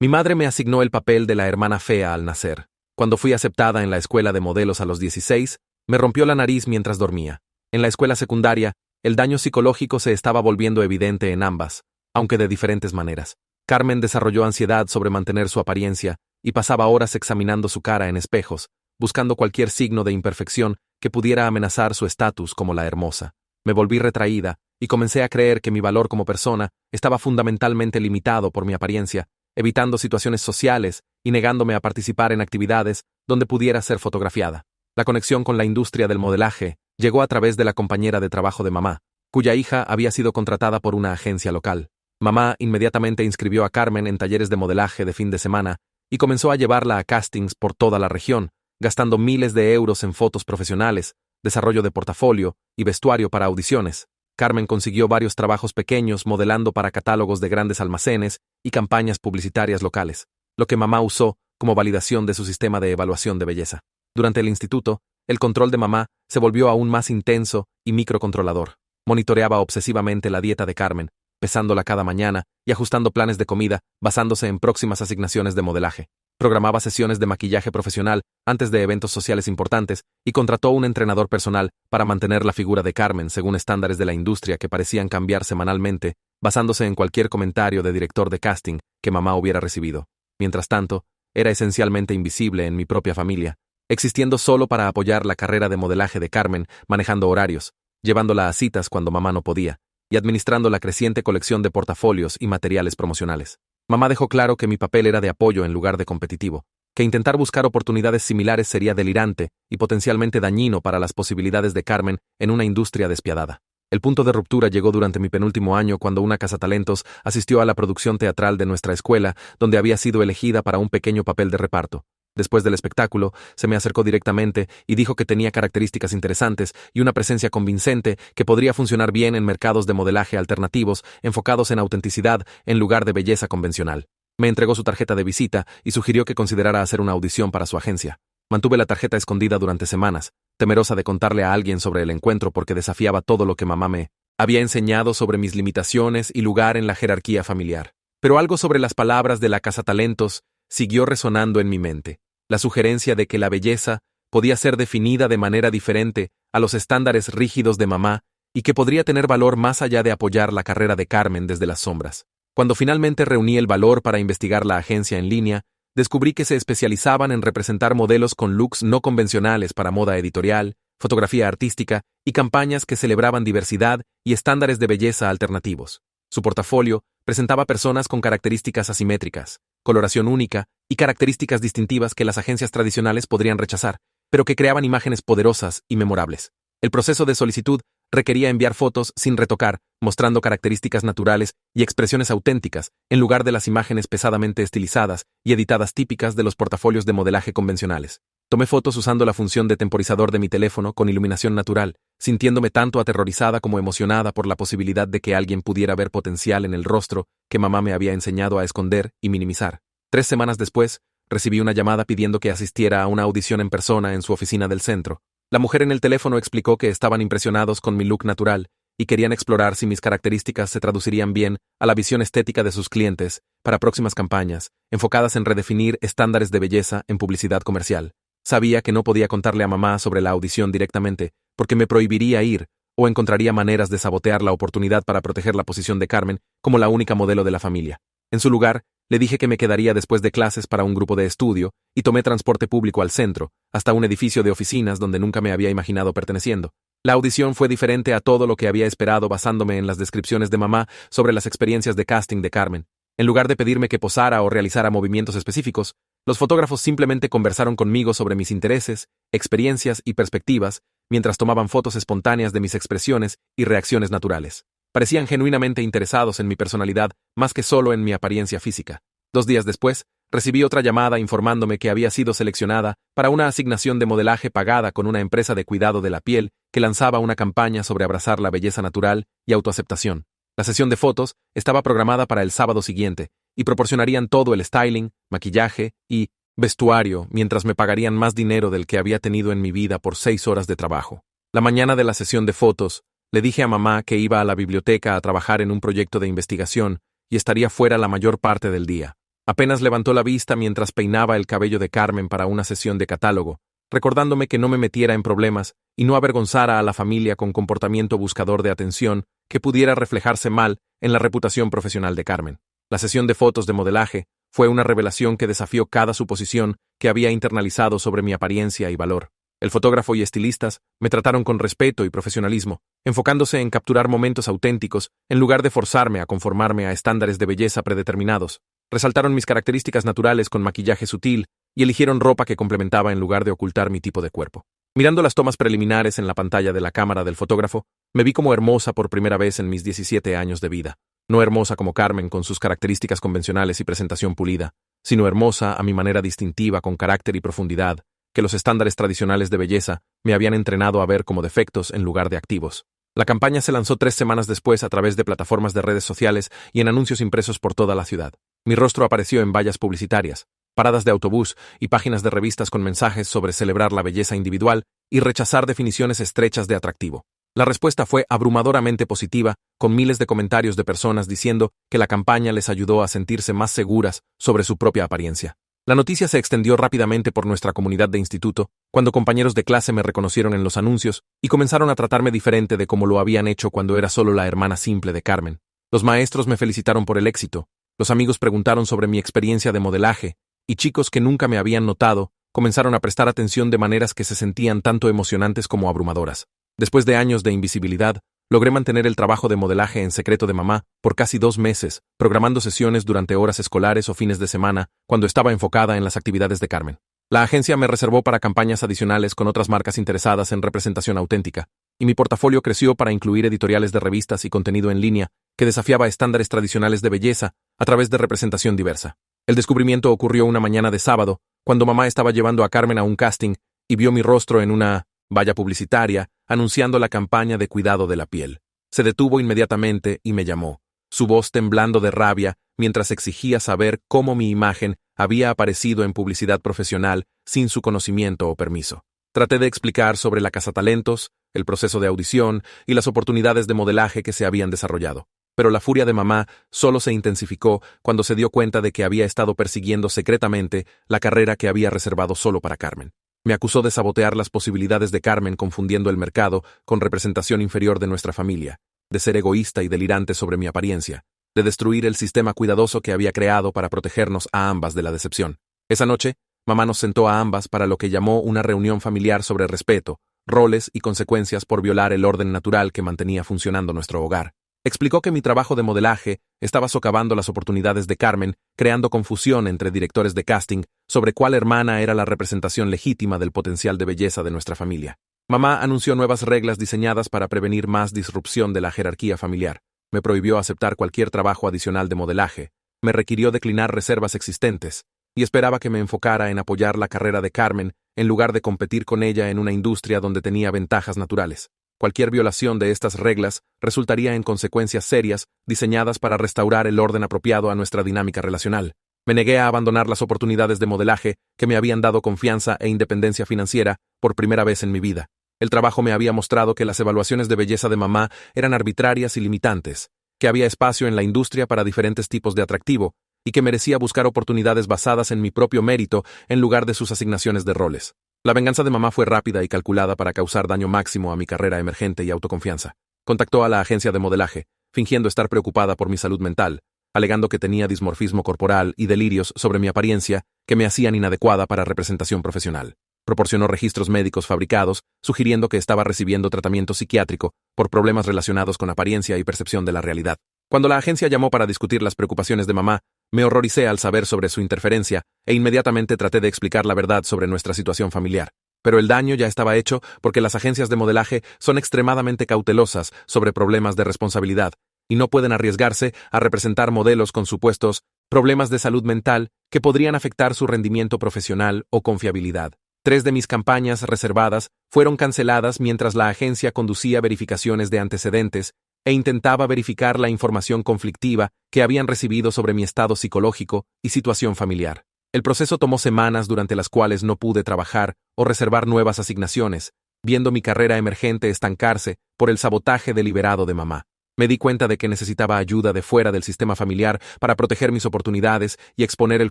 Mi madre me asignó el papel de la hermana fea al nacer. Cuando fui aceptada en la escuela de modelos a los 16, me rompió la nariz mientras dormía. En la escuela secundaria, el daño psicológico se estaba volviendo evidente en ambas, aunque de diferentes maneras. Carmen desarrolló ansiedad sobre mantener su apariencia y pasaba horas examinando su cara en espejos, buscando cualquier signo de imperfección que pudiera amenazar su estatus como la hermosa. Me volví retraída y comencé a creer que mi valor como persona estaba fundamentalmente limitado por mi apariencia, evitando situaciones sociales y negándome a participar en actividades donde pudiera ser fotografiada. La conexión con la industria del modelaje llegó a través de la compañera de trabajo de mamá, cuya hija había sido contratada por una agencia local. Mamá inmediatamente inscribió a Carmen en talleres de modelaje de fin de semana y comenzó a llevarla a castings por toda la región, gastando miles de euros en fotos profesionales, desarrollo de portafolio y vestuario para audiciones. Carmen consiguió varios trabajos pequeños modelando para catálogos de grandes almacenes y campañas publicitarias locales, lo que mamá usó como validación de su sistema de evaluación de belleza. Durante el instituto, el control de mamá se volvió aún más intenso y microcontrolador. Monitoreaba obsesivamente la dieta de Carmen, pesándola cada mañana y ajustando planes de comida basándose en próximas asignaciones de modelaje. Programaba sesiones de maquillaje profesional antes de eventos sociales importantes y contrató un entrenador personal para mantener la figura de Carmen según estándares de la industria que parecían cambiar semanalmente, basándose en cualquier comentario de director de casting que mamá hubiera recibido. Mientras tanto, era esencialmente invisible en mi propia familia, existiendo solo para apoyar la carrera de modelaje de Carmen, manejando horarios, llevándola a citas cuando mamá no podía, y administrando la creciente colección de portafolios y materiales promocionales. Mamá dejó claro que mi papel era de apoyo en lugar de competitivo, que intentar buscar oportunidades similares sería delirante y potencialmente dañino para las posibilidades de Carmen en una industria despiadada. El punto de ruptura llegó durante mi penúltimo año cuando una cazatalentos asistió a la producción teatral de nuestra escuela, donde había sido elegida para un pequeño papel de reparto. Después del espectáculo, se me acercó directamente y dijo que tenía características interesantes y una presencia convincente que podría funcionar bien en mercados de modelaje alternativos enfocados en autenticidad en lugar de belleza convencional. Me entregó su tarjeta de visita y sugirió que considerara hacer una audición para su agencia. Mantuve la tarjeta escondida durante semanas, temerosa de contarle a alguien sobre el encuentro porque desafiaba todo lo que mamá me había enseñado sobre mis limitaciones y lugar en la jerarquía familiar. Pero algo sobre las palabras de la cazatalentos siguió resonando en mi mente. La sugerencia de que la belleza podía ser definida de manera diferente a los estándares rígidos de mamá y que podría tener valor más allá de apoyar la carrera de Carmen desde las sombras. Cuando finalmente reuní el valor para investigar la agencia en línea, descubrí que se especializaban en representar modelos con looks no convencionales para moda editorial, fotografía artística y campañas que celebraban diversidad y estándares de belleza alternativos. Su portafolio presentaba personas con características asimétricas, coloración única y características distintivas que las agencias tradicionales podrían rechazar, pero que creaban imágenes poderosas y memorables. El proceso de solicitud requería enviar fotos sin retocar, mostrando características naturales y expresiones auténticas, en lugar de las imágenes pesadamente estilizadas y editadas típicas de los portafolios de modelaje convencionales. Tomé fotos usando la función de temporizador de mi teléfono con iluminación natural, sintiéndome tanto aterrorizada como emocionada por la posibilidad de que alguien pudiera ver potencial en el rostro que mamá me había enseñado a esconder y minimizar. 3 semanas después, recibí una llamada pidiendo que asistiera a una audición en persona en su oficina del centro. La mujer en el teléfono explicó que estaban impresionados con mi look natural y querían explorar si mis características se traducirían bien a la visión estética de sus clientes para próximas campañas, enfocadas en redefinir estándares de belleza en publicidad comercial. Sabía que no podía contarle a mamá sobre la audición directamente, porque me prohibiría ir o encontraría maneras de sabotear la oportunidad para proteger la posición de Carmen como la única modelo de la familia. En su lugar, le dije que me quedaría después de clases para un grupo de estudio y tomé transporte público al centro, hasta un edificio de oficinas donde nunca me había imaginado perteneciendo. La audición fue diferente a todo lo que había esperado basándome en las descripciones de mamá sobre las experiencias de casting de Carmen. En lugar de pedirme que posara o realizara movimientos específicos, los fotógrafos simplemente conversaron conmigo sobre mis intereses, experiencias y perspectivas, mientras tomaban fotos espontáneas de mis expresiones y reacciones naturales. Parecían genuinamente interesados en mi personalidad más que solo en mi apariencia física. 2 días después, recibí otra llamada informándome que había sido seleccionada para una asignación de modelaje pagada con una empresa de cuidado de la piel que lanzaba una campaña sobre abrazar la belleza natural y autoaceptación. La sesión de fotos estaba programada para el sábado siguiente y proporcionarían todo el styling, maquillaje y vestuario mientras me pagarían más dinero del que había tenido en mi vida por 6 horas de trabajo. La mañana de la sesión de fotos, le dije a mamá que iba a la biblioteca a trabajar en un proyecto de investigación y estaría fuera la mayor parte del día. Apenas levantó la vista mientras peinaba el cabello de Carmen para una sesión de catálogo, recordándome que no me metiera en problemas y no avergonzara a la familia con comportamiento buscador de atención que pudiera reflejarse mal en la reputación profesional de Carmen. La sesión de fotos de modelaje fue una revelación que desafió cada suposición que había internalizado sobre mi apariencia y valor. El fotógrafo y estilistas me trataron con respeto y profesionalismo, enfocándose en capturar momentos auténticos en lugar de forzarme a conformarme a estándares de belleza predeterminados. Resaltaron mis características naturales con maquillaje sutil y eligieron ropa que complementaba en lugar de ocultar mi tipo de cuerpo. Mirando las tomas preliminares en la pantalla de la cámara del fotógrafo, me vi como hermosa por primera vez en mis 17 años de vida. No hermosa como Carmen con sus características convencionales y presentación pulida, sino hermosa a mi manera distintiva con carácter y profundidad, que los estándares tradicionales de belleza me habían entrenado a ver como defectos en lugar de activos. La campaña se lanzó 3 semanas después a través de plataformas de redes sociales y en anuncios impresos por toda la ciudad. Mi rostro apareció en vallas publicitarias, paradas de autobús y páginas de revistas con mensajes sobre celebrar la belleza individual y rechazar definiciones estrechas de atractivo. La respuesta fue abrumadoramente positiva, con miles de comentarios de personas diciendo que la campaña les ayudó a sentirse más seguras sobre su propia apariencia. La noticia se extendió rápidamente por nuestra comunidad de instituto, cuando compañeros de clase me reconocieron en los anuncios y comenzaron a tratarme diferente de como lo habían hecho cuando era solo la hermana simple de Carmen. Los maestros me felicitaron por el éxito, los amigos preguntaron sobre mi experiencia de modelaje, y chicos que nunca me habían notado comenzaron a prestar atención de maneras que se sentían tanto emocionantes como abrumadoras. Después de años de invisibilidad, logré mantener el trabajo de modelaje en secreto de mamá por casi 2 meses, programando sesiones durante horas escolares o fines de semana, cuando estaba enfocada en las actividades de Carmen. La agencia me reservó para campañas adicionales con otras marcas interesadas en representación auténtica, y mi portafolio creció para incluir editoriales de revistas y contenido en línea que desafiaba estándares tradicionales de belleza a través de representación diversa. El descubrimiento ocurrió una mañana de sábado, cuando mamá estaba llevando a Carmen a un casting y vio mi rostro en una valla publicitaria anunciando la campaña de cuidado de la piel. Se detuvo inmediatamente y me llamó, su voz temblando de rabia mientras exigía saber cómo mi imagen había aparecido en publicidad profesional sin su conocimiento o permiso. Traté de explicar sobre la cazatalentos, el proceso de audición y las oportunidades de modelaje que se habían desarrollado. Pero la furia de mamá solo se intensificó cuando se dio cuenta de que había estado persiguiendo secretamente la carrera que había reservado solo para Carmen. Me acusó de sabotear las posibilidades de Carmen confundiendo el mercado con representación inferior de nuestra familia, de ser egoísta y delirante sobre mi apariencia, de destruir el sistema cuidadoso que había creado para protegernos a ambas de la decepción. Esa noche, mamá nos sentó a ambas para lo que llamó una reunión familiar sobre respeto, roles y consecuencias por violar el orden natural que mantenía funcionando nuestro hogar. Explicó que mi trabajo de modelaje estaba socavando las oportunidades de Carmen, creando confusión entre directores de casting sobre cuál hermana era la representación legítima del potencial de belleza de nuestra familia. Mamá anunció nuevas reglas diseñadas para prevenir más disrupción de la jerarquía familiar. Me prohibió aceptar cualquier trabajo adicional de modelaje, me requirió declinar reservas existentes, y esperaba que me enfocara en apoyar la carrera de Carmen en lugar de competir con ella en una industria donde tenía ventajas naturales. Cualquier violación de estas reglas resultaría en consecuencias serias diseñadas para restaurar el orden apropiado a nuestra dinámica relacional. Me negué a abandonar las oportunidades de modelaje que me habían dado confianza e independencia financiera por primera vez en mi vida. El trabajo me había mostrado que las evaluaciones de belleza de mamá eran arbitrarias y limitantes, que había espacio en la industria para diferentes tipos de atractivo y que merecía buscar oportunidades basadas en mi propio mérito en lugar de sus asignaciones de roles. La venganza de mamá fue rápida y calculada para causar daño máximo a mi carrera emergente y autoconfianza. Contactó a la agencia de modelaje, fingiendo estar preocupada por mi salud mental, alegando que tenía dismorfismo corporal y delirios sobre mi apariencia que me hacían inadecuada para representación profesional. Proporcionó registros médicos fabricados, sugiriendo que estaba recibiendo tratamiento psiquiátrico por problemas relacionados con apariencia y percepción de la realidad. Cuando la agencia llamó para discutir las preocupaciones de mamá, me horroricé al saber sobre su interferencia e inmediatamente traté de explicar la verdad sobre nuestra situación familiar. Pero el daño ya estaba hecho porque las agencias de modelaje son extremadamente cautelosas sobre problemas de responsabilidad y no pueden arriesgarse a representar modelos con supuestos problemas de salud mental que podrían afectar su rendimiento profesional o confiabilidad. 3 de mis campañas reservadas fueron canceladas mientras la agencia conducía verificaciones de antecedentes e intentaba verificar la información conflictiva que habían recibido sobre mi estado psicológico y situación familiar. El proceso tomó semanas durante las cuales no pude trabajar o reservar nuevas asignaciones, viendo mi carrera emergente estancarse por el sabotaje deliberado de mamá. Me di cuenta de que necesitaba ayuda de fuera del sistema familiar para proteger mis oportunidades y exponer el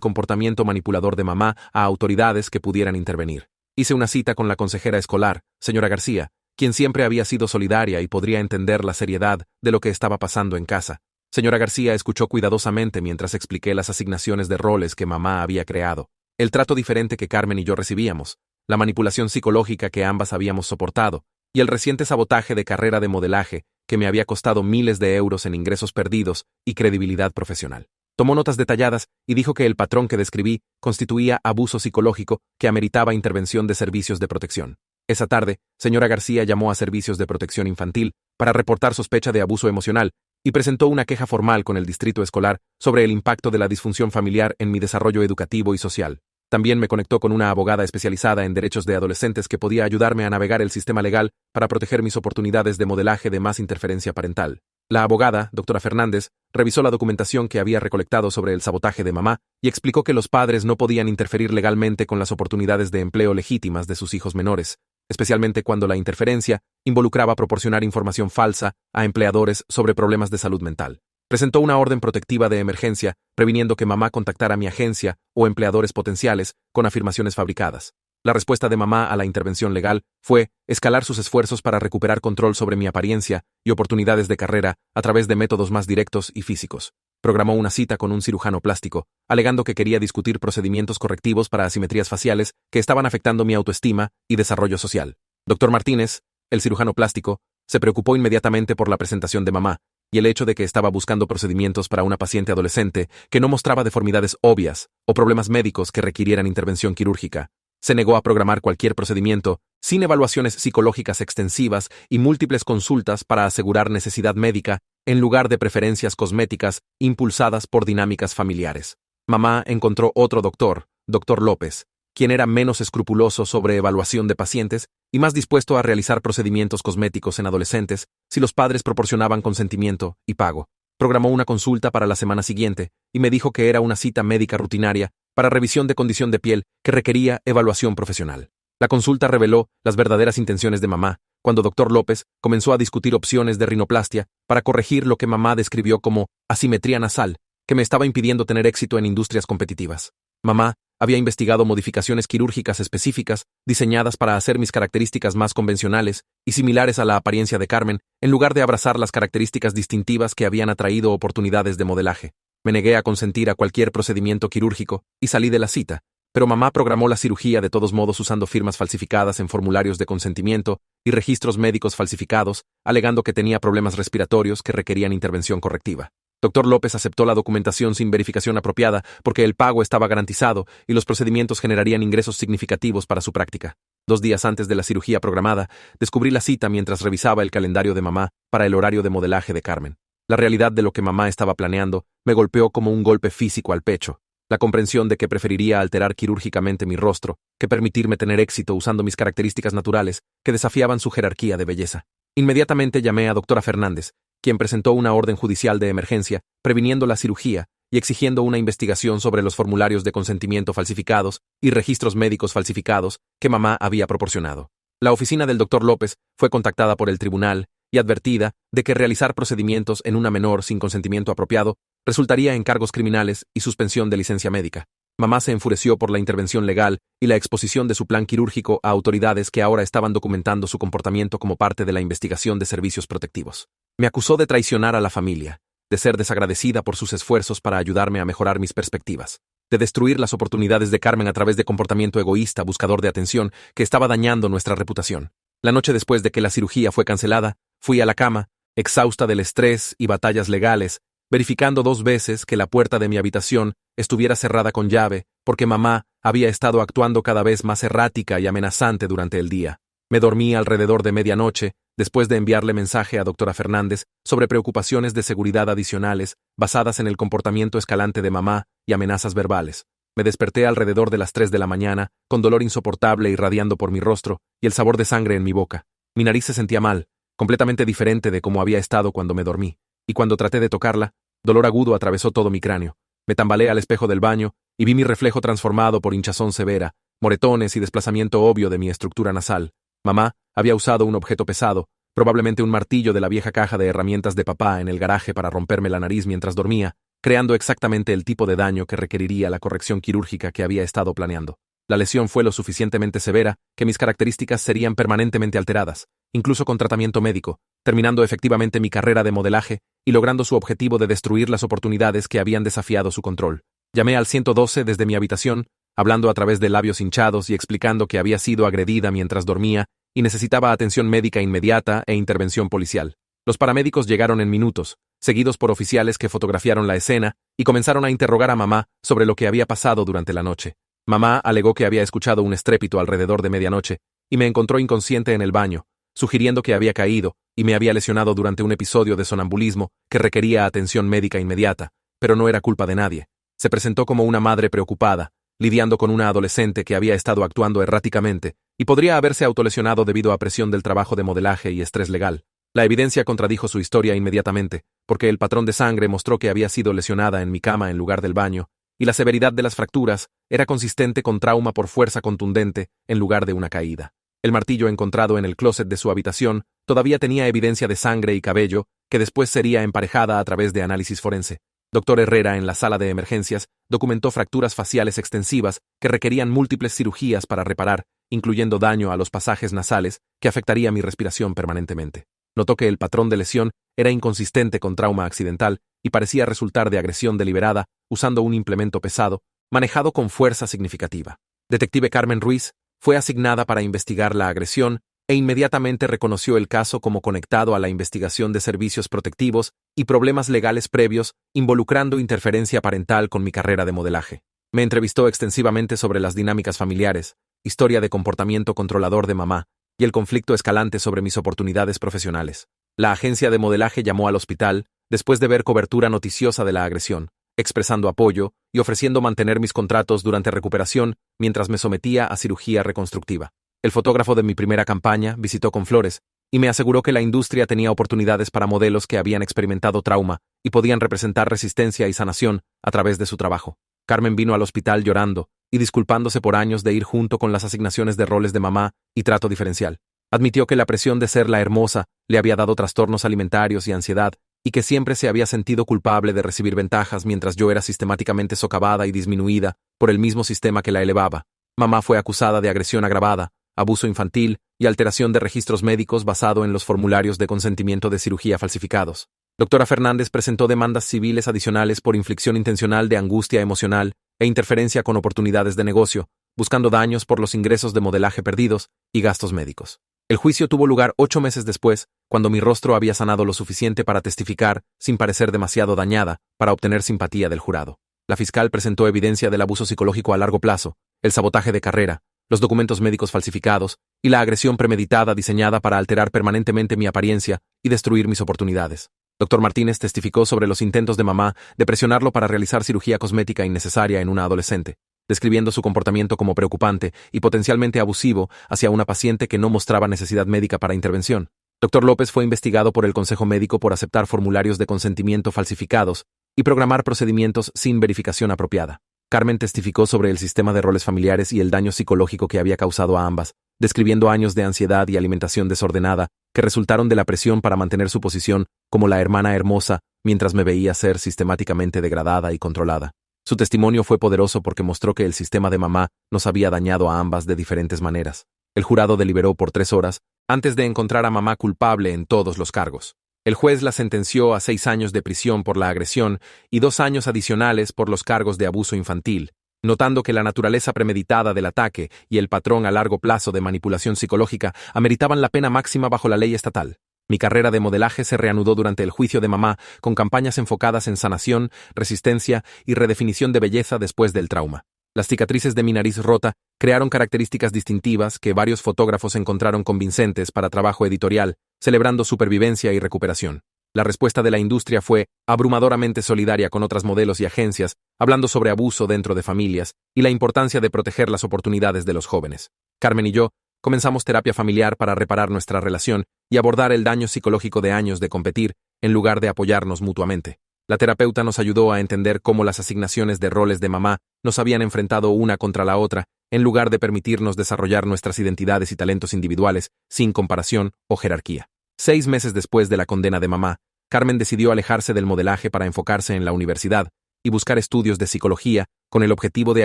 comportamiento manipulador de mamá a autoridades que pudieran intervenir. Hice una cita con la consejera escolar, señora García, quien siempre había sido solidaria y podría entender la seriedad de lo que estaba pasando en casa. Señora García escuchó cuidadosamente mientras expliqué las asignaciones de roles que mamá había creado, el trato diferente que Carmen y yo recibíamos, la manipulación psicológica que ambas habíamos soportado, y el reciente sabotaje de carrera de modelaje que me había costado miles de euros en ingresos perdidos y credibilidad profesional. Tomó notas detalladas y dijo que el patrón que describí constituía abuso psicológico que ameritaba intervención de servicios de protección. Esa tarde, señora García llamó a Servicios de Protección Infantil para reportar sospecha de abuso emocional y presentó una queja formal con el distrito escolar sobre el impacto de la disfunción familiar en mi desarrollo educativo y social. También me conectó con una abogada especializada en derechos de adolescentes que podía ayudarme a navegar el sistema legal para proteger mis oportunidades de modelaje de más interferencia parental. La abogada, doctora Fernández, revisó la documentación que había recolectado sobre el sabotaje de mamá y explicó que los padres no podían interferir legalmente con las oportunidades de empleo legítimas de sus hijos menores, especialmente cuando la interferencia involucraba proporcionar información falsa a empleadores sobre problemas de salud mental. Presentó una orden protectiva de emergencia, previniendo que mamá contactara a mi agencia o empleadores potenciales con afirmaciones fabricadas. La respuesta de mamá a la intervención legal fue escalar sus esfuerzos para recuperar control sobre mi apariencia y oportunidades de carrera a través de métodos más directos y físicos. Programó una cita con un cirujano plástico, alegando que quería discutir procedimientos correctivos para asimetrías faciales que estaban afectando mi autoestima y desarrollo social. Dr. Martínez, el cirujano plástico, se preocupó inmediatamente por la presentación de mamá y el hecho de que estaba buscando procedimientos para una paciente adolescente que no mostraba deformidades obvias o problemas médicos que requirieran intervención quirúrgica. Se negó a programar cualquier procedimiento sin evaluaciones psicológicas extensivas y múltiples consultas para asegurar necesidad médica en lugar de preferencias cosméticas impulsadas por dinámicas familiares. Mamá encontró otro doctor, Dr. López, quien era menos escrupuloso sobre evaluación de pacientes y más dispuesto a realizar procedimientos cosméticos en adolescentes si los padres proporcionaban consentimiento y pago. Programó una consulta para la semana siguiente y me dijo que era una cita médica rutinaria para revisión de condición de piel que requería evaluación profesional. La consulta reveló las verdaderas intenciones de mamá cuando Dr. López comenzó a discutir opciones de rinoplastia para corregir lo que mamá describió como asimetría nasal, que me estaba impidiendo tener éxito en industrias competitivas. Mamá había investigado modificaciones quirúrgicas específicas diseñadas para hacer mis características más convencionales y similares a la apariencia de Carmen, en lugar de abrazar las características distintivas que habían atraído oportunidades de modelaje. Me negué a consentir a cualquier procedimiento quirúrgico y salí de la cita, pero mamá programó la cirugía de todos modos usando firmas falsificadas en formularios de consentimiento y registros médicos falsificados, alegando que tenía problemas respiratorios que requerían intervención correctiva. Dr. López aceptó la documentación sin verificación apropiada porque el pago estaba garantizado y los procedimientos generarían ingresos significativos para su práctica. 2 días antes de la cirugía programada, descubrí la cita mientras revisaba el calendario de mamá para el horario de modelaje de Carmen. La realidad de lo que mamá estaba planeando me golpeó como un golpe físico al pecho. La comprensión de que preferiría alterar quirúrgicamente mi rostro que permitirme tener éxito usando mis características naturales que desafiaban su jerarquía de belleza. Inmediatamente llamé a doctora Fernández, quien presentó una orden judicial de emergencia, previniendo la cirugía y exigiendo una investigación sobre los formularios de consentimiento falsificados y registros médicos falsificados que mamá había proporcionado. La oficina del Dr. López fue contactada por el tribunal y advertida de que realizar procedimientos en una menor sin consentimiento apropiado resultaría en cargos criminales y suspensión de licencia médica. Mamá se enfureció por la intervención legal y la exposición de su plan quirúrgico a autoridades que ahora estaban documentando su comportamiento como parte de la investigación de servicios protectivos. Me acusó de traicionar a la familia, de ser desagradecida por sus esfuerzos para ayudarme a mejorar mis perspectivas, de destruir las oportunidades de Carmen a través de comportamiento egoísta, buscador de atención, que estaba dañando nuestra reputación. La noche después de que la cirugía fue cancelada, fui a la cama, exhausta del estrés y batallas legales, verificando 2 veces que la puerta de mi habitación estuviera cerrada con llave, porque mamá había estado actuando cada vez más errática y amenazante durante el día. Me dormí alrededor de medianoche, después de enviarle mensaje a doctora Fernández sobre preocupaciones de seguridad adicionales basadas en el comportamiento escalante de mamá y amenazas verbales. Me desperté alrededor de las 3 de la mañana, con dolor insoportable irradiando por mi rostro y el sabor de sangre en mi boca. Mi nariz se sentía mal, completamente diferente de cómo había estado cuando me dormí, y cuando traté de tocarla, dolor agudo atravesó todo mi cráneo. Me tambaleé al espejo del baño y vi mi reflejo transformado por hinchazón severa, moretones y desplazamiento obvio de mi estructura nasal. Mamá había usado un objeto pesado, probablemente un martillo de la vieja caja de herramientas de papá en el garaje para romperme la nariz mientras dormía, creando exactamente el tipo de daño que requeriría la corrección quirúrgica que había estado planeando. La lesión fue lo suficientemente severa que mis características serían permanentemente alteradas, incluso con tratamiento médico, terminando efectivamente mi carrera de modelaje y logrando su objetivo de destruir las oportunidades que habían desafiado su control. Llamé al 112 desde mi habitación, hablando a través de labios hinchados y explicando que había sido agredida mientras dormía y necesitaba atención médica inmediata e intervención policial. Los paramédicos llegaron en minutos, seguidos por oficiales que fotografiaron la escena y comenzaron a interrogar a mamá sobre lo que había pasado durante la noche. Mamá alegó que había escuchado un estrépito alrededor de medianoche y me encontró inconsciente en el baño, sugiriendo que había caído y me había lesionado durante un episodio de sonambulismo que requería atención médica inmediata, pero no era culpa de nadie. Se presentó como una madre preocupada, lidiando con una adolescente que había estado actuando erráticamente y podría haberse autolesionado debido a presión del trabajo de modelaje y estrés legal. La evidencia contradijo su historia inmediatamente, porque el patrón de sangre mostró que había sido lesionada en mi cama en lugar del baño, y la severidad de las fracturas era consistente con trauma por fuerza contundente en lugar de una caída. El martillo encontrado en el closet de su habitación todavía tenía evidencia de sangre y cabello que después sería emparejada a través de análisis forense. Dr. Herrera en la sala de emergencias documentó fracturas faciales extensivas que requerían múltiples cirugías para reparar, incluyendo daño a los pasajes nasales que afectaría mi respiración permanentemente. Notó que el patrón de lesión era inconsistente con trauma accidental y parecía resultar de agresión deliberada usando un implemento pesado, manejado con fuerza significativa. Detective Carmen Ruiz fue asignada para investigar la agresión e inmediatamente reconoció el caso como conectado a la investigación de servicios protectivos y problemas legales previos involucrando interferencia parental con mi carrera de modelaje. Me entrevistó extensivamente sobre las dinámicas familiares, historia de comportamiento controlador de mamá y el conflicto escalante sobre mis oportunidades profesionales. La agencia de modelaje llamó al hospital después de ver cobertura noticiosa de la agresión, expresando apoyo y ofreciendo mantener mis contratos durante recuperación mientras me sometía a cirugía reconstructiva. El fotógrafo de mi primera campaña visitó con flores y me aseguró que la industria tenía oportunidades para modelos que habían experimentado trauma y podían representar resistencia y sanación a través de su trabajo. Carmen vino al hospital llorando y disculpándose por años de ir junto con las asignaciones de roles de mamá y trato diferencial. Admitió que la presión de ser la hermosa le había dado trastornos alimentarios y ansiedad, y que siempre se había sentido culpable de recibir ventajas mientras yo era sistemáticamente socavada y disminuida por el mismo sistema que la elevaba. Mamá fue acusada de agresión agravada, abuso infantil y alteración de registros médicos basado en los formularios de consentimiento de cirugía falsificados. Doctora Fernández presentó demandas civiles adicionales por inflicción intencional de angustia emocional e interferencia con oportunidades de negocio, buscando daños por los ingresos de modelaje perdidos y gastos médicos. El juicio tuvo lugar 8 meses después, cuando mi rostro había sanado lo suficiente para testificar, sin parecer demasiado dañada, para obtener simpatía del jurado. La fiscal presentó evidencia del abuso psicológico a largo plazo, el sabotaje de carrera, los documentos médicos falsificados y la agresión premeditada diseñada para alterar permanentemente mi apariencia y destruir mis oportunidades. Dr. Martínez testificó sobre los intentos de mamá de presionarlo para realizar cirugía cosmética innecesaria en una adolescente, describiendo su comportamiento como preocupante y potencialmente abusivo hacia una paciente que no mostraba necesidad médica para intervención. Dr. López fue investigado por el Consejo Médico por aceptar formularios de consentimiento falsificados y programar procedimientos sin verificación apropiada. Carmen testificó sobre el sistema de roles familiares y el daño psicológico que había causado a ambas, describiendo años de ansiedad y alimentación desordenada que resultaron de la presión para mantener su posición como la hermana hermosa mientras me veía ser sistemáticamente degradada y controlada. Su testimonio fue poderoso porque mostró que el sistema de mamá nos había dañado a ambas de diferentes maneras. El jurado deliberó por 3 horas antes de encontrar a mamá culpable en todos los cargos. El juez la sentenció a 6 años de prisión por la agresión y 2 años adicionales por los cargos de abuso infantil, notando que la naturaleza premeditada del ataque y el patrón a largo plazo de manipulación psicológica ameritaban la pena máxima bajo la ley estatal. Mi carrera de modelaje se reanudó durante el juicio de mamá con campañas enfocadas en sanación, resistencia y redefinición de belleza después del trauma. Las cicatrices de mi nariz rota crearon características distintivas que varios fotógrafos encontraron convincentes para trabajo editorial, celebrando supervivencia y recuperación. La respuesta de la industria fue abrumadoramente solidaria con otras modelos y agencias, hablando sobre abuso dentro de familias y la importancia de proteger las oportunidades de los jóvenes. Carmen y yo comenzamos terapia familiar para reparar nuestra relación y abordar el daño psicológico de años de competir en lugar de apoyarnos mutuamente. La terapeuta nos ayudó a entender cómo las asignaciones de roles de mamá nos habían enfrentado una contra la otra, en lugar de permitirnos desarrollar nuestras identidades y talentos individuales sin comparación o jerarquía. 6 meses después de la condena de mamá, Carmen decidió alejarse del modelaje para enfocarse en la universidad y buscar estudios de psicología con el objetivo de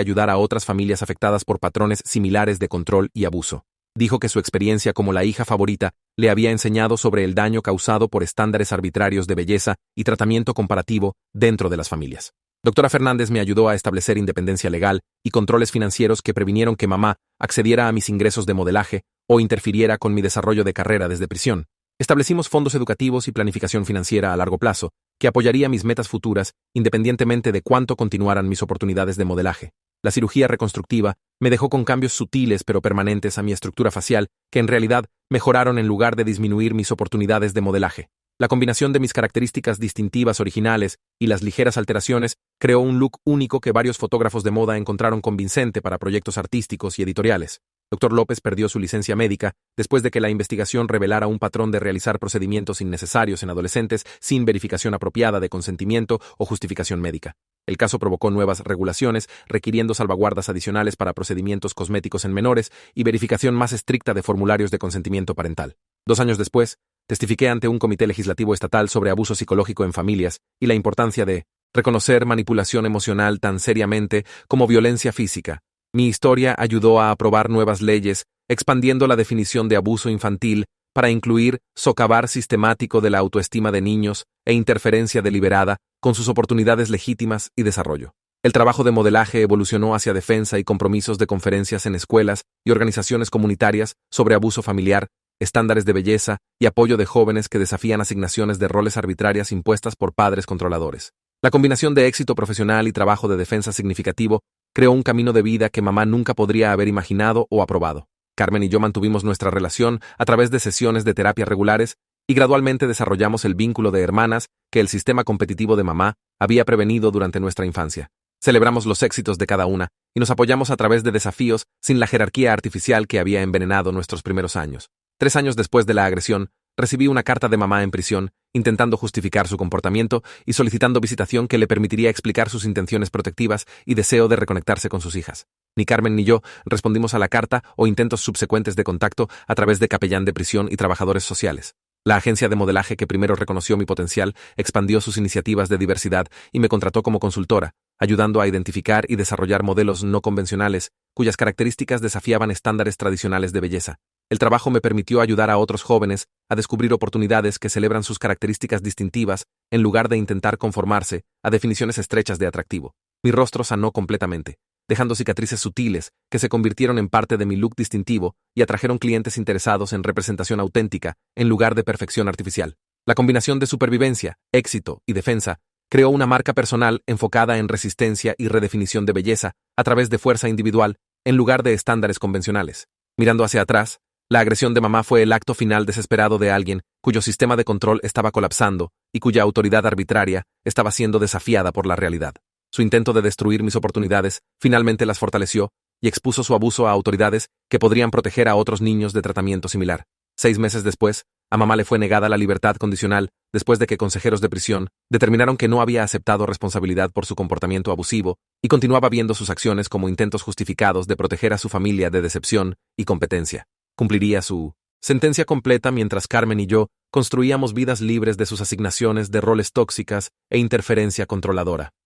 ayudar a otras familias afectadas por patrones similares de control y abuso. Dijo que su experiencia como la hija favorita le había enseñado sobre el daño causado por estándares arbitrarios de belleza y tratamiento comparativo dentro de las familias. Doctora Fernández me ayudó a establecer independencia legal y controles financieros que previnieron que mamá accediera a mis ingresos de modelaje o interfiriera con mi desarrollo de carrera desde prisión. Establecimos fondos educativos y planificación financiera a largo plazo, que apoyaría mis metas futuras independientemente de cuánto continuaran mis oportunidades de modelaje. La cirugía reconstructiva me dejó con cambios sutiles pero permanentes a mi estructura facial que en realidad mejoraron en lugar de disminuir mis oportunidades de modelaje. La combinación de mis características distintivas originales y las ligeras alteraciones creó un look único que varios fotógrafos de moda encontraron convincente para proyectos artísticos y editoriales. Dr. López perdió su licencia médica después de que la investigación revelara un patrón de realizar procedimientos innecesarios en adolescentes sin verificación apropiada de consentimiento o justificación médica. El caso provocó nuevas regulaciones, requiriendo salvaguardas adicionales para procedimientos cosméticos en menores y verificación más estricta de formularios de consentimiento parental. 2 años después, testifiqué ante un comité legislativo estatal sobre abuso psicológico en familias y la importancia de reconocer manipulación emocional tan seriamente como violencia física. Mi historia ayudó a aprobar nuevas leyes, expandiendo la definición de abuso infantil para incluir socavar sistemático de la autoestima de niños e interferencia deliberada con sus oportunidades legítimas y desarrollo. El trabajo de modelaje evolucionó hacia defensa y compromisos de conferencias en escuelas y organizaciones comunitarias sobre abuso familiar, estándares de belleza y apoyo de jóvenes que desafían asignaciones de roles arbitrarias impuestas por padres controladores. La combinación de éxito profesional y trabajo de defensa significativo creó un camino de vida que mamá nunca podría haber imaginado o aprobado. Carmen y yo mantuvimos nuestra relación a través de sesiones de terapia regulares y gradualmente desarrollamos el vínculo de hermanas que el sistema competitivo de mamá había prevenido durante nuestra infancia. Celebramos los éxitos de cada una y nos apoyamos a través de desafíos sin la jerarquía artificial que había envenenado nuestros primeros años. 3 años después de la agresión, recibí una carta de mamá en prisión, intentando justificar su comportamiento y solicitando visitación que le permitiría explicar sus intenciones protectivas y deseo de reconectarse con sus hijas. Ni Carmen ni yo respondimos a la carta o intentos subsecuentes de contacto a través de capellán de prisión y trabajadores sociales. La agencia de modelaje que primero reconoció mi potencial expandió sus iniciativas de diversidad y me contrató como consultora, ayudando a identificar y desarrollar modelos no convencionales cuyas características desafiaban estándares tradicionales de belleza. El trabajo me permitió ayudar a otros jóvenes a descubrir oportunidades que celebran sus características distintivas en lugar de intentar conformarse a definiciones estrechas de atractivo. Mi rostro sanó completamente, dejando cicatrices sutiles que se convirtieron en parte de mi look distintivo y atrajeron clientes interesados en representación auténtica en lugar de perfección artificial. La combinación de supervivencia, éxito y defensa creó una marca personal enfocada en resistencia y redefinición de belleza a través de fuerza individual en lugar de estándares convencionales. Mirando hacia atrás, la agresión de mamá fue el acto final desesperado de alguien cuyo sistema de control estaba colapsando y cuya autoridad arbitraria estaba siendo desafiada por la realidad. Su intento de destruir mis oportunidades finalmente las fortaleció y expuso su abuso a autoridades que podrían proteger a otros niños de tratamiento similar. 6 meses después, a mamá le fue negada la libertad condicional después de que consejeros de prisión determinaron que no había aceptado responsabilidad por su comportamiento abusivo y continuaba viendo sus acciones como intentos justificados de proteger a su familia de decepción y competencia. Cumpliría su sentencia completa mientras Carmen y yo construíamos vidas libres de sus asignaciones de roles tóxicas e interferencia controladora.